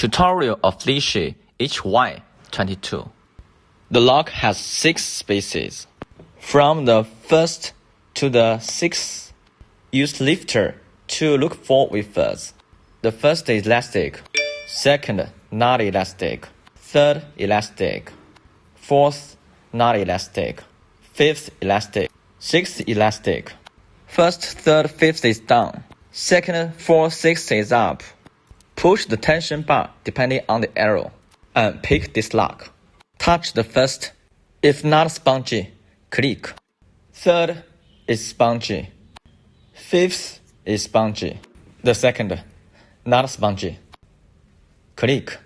Tutorial of Lishi HY22. The lock has 6 spaces. From the first to the 6th, use lifter to look for wafers. The first is elastic, second not elastic, third elastic, fourth not elastic, fifth elastic, sixth elastic. First, third, fifth is down. Second, fourth, sixth is up. Push the tension bar depending on the arrow and pick this lock. Touch the first. If not spongy, click. Third is spongy. Fifth is spongy. The second, not spongy. Click.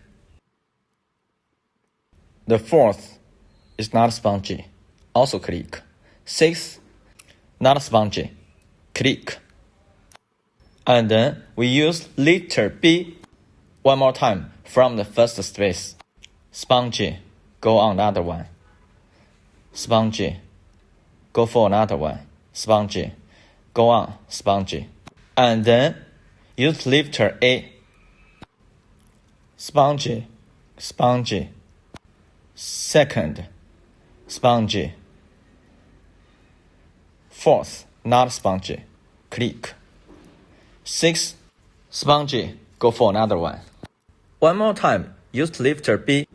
The fourth is not spongy. Also click. Sixth, not spongy. Click. And then we use letter B one more time from the first space. Spongy, go on another one. Spongy, go for another one. Spongy, go on, spongy. And then use letter A. Spongy, spongy. Second, spongy. Fourth, not spongy. Click. Sixth, spongy, go for another one. One more time, use lifter B.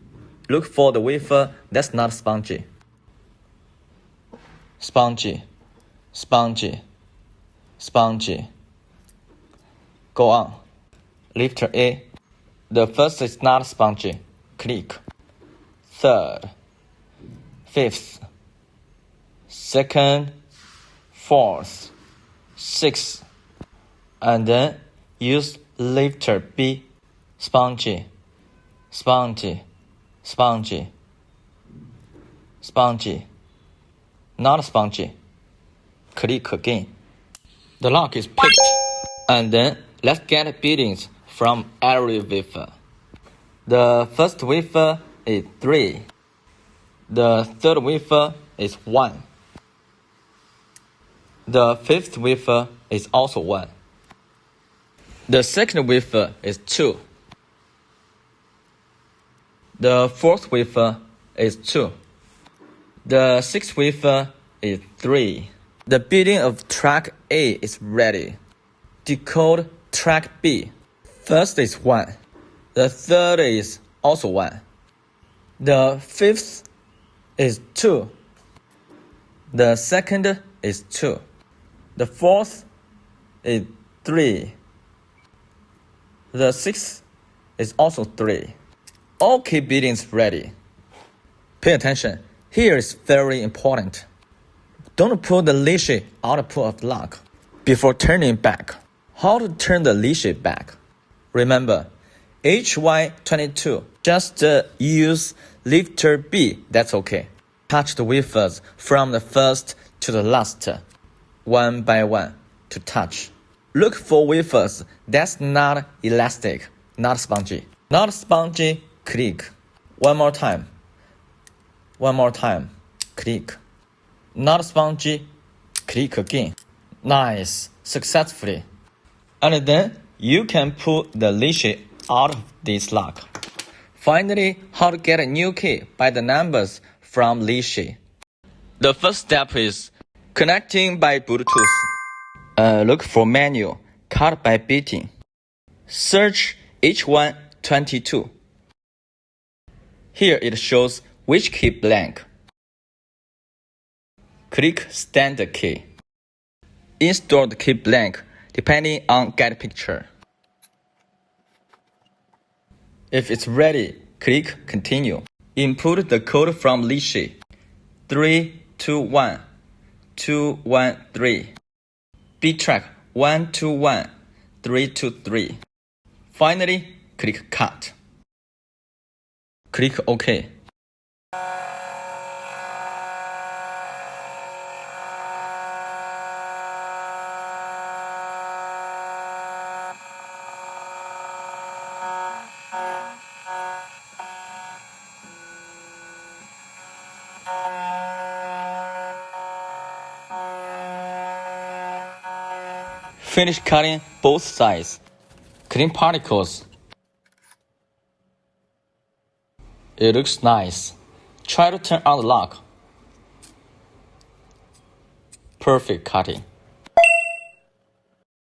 Look for the wafer that's not spongy. Spongy, spongy, spongy. Go on. Lifter A. The first is not spongy. Click. Third, fifth, second, fourth, sixth. And then use lifter B. Spongy, spongy, spongy, spongy, not spongy. Click again. The lock is picked. And then let's get beatings from every wafer. The first wafer is 3. The third wafer is 1. The fifth wafer is also 1. The second wafer is 2. The fourth wafer is 2. The sixth wafer is 3. The beating of track A is ready. Decode track B. First is 1. The third is also 1. The fifth is 2. The second is 2. The fourth is 3. The sixth is also 3. All key beatings ready. Pay attention. Here is very important. Don't pull the Lishi output of lock before turning back. How to turn the Lishi back? Remember, HY22. Just use lifter B. That's okay. Touch the wafers from the first to the last, one by one, to touch. Look for wafers that's not elastic, not spongy. Not spongy, click. One more time. One more time, click. Not spongy, click again. Nice, successfully. And then you can pull the Lishi out of this lock. Finally, how to get a new key by the numbers from Lishi. The first step is connecting by Bluetooth. Look for menu, cut by beating. Search HY22. Here it shows which key blank. Click standard key. Install the key blank depending on get picture. If it's ready, click continue. Input the code from Lishi. 321 213. B track 121 323. Finally, click cut. Click OK. Finish cutting both sides. Clean particles. It looks nice. Try to turn on the lock. Perfect cutting.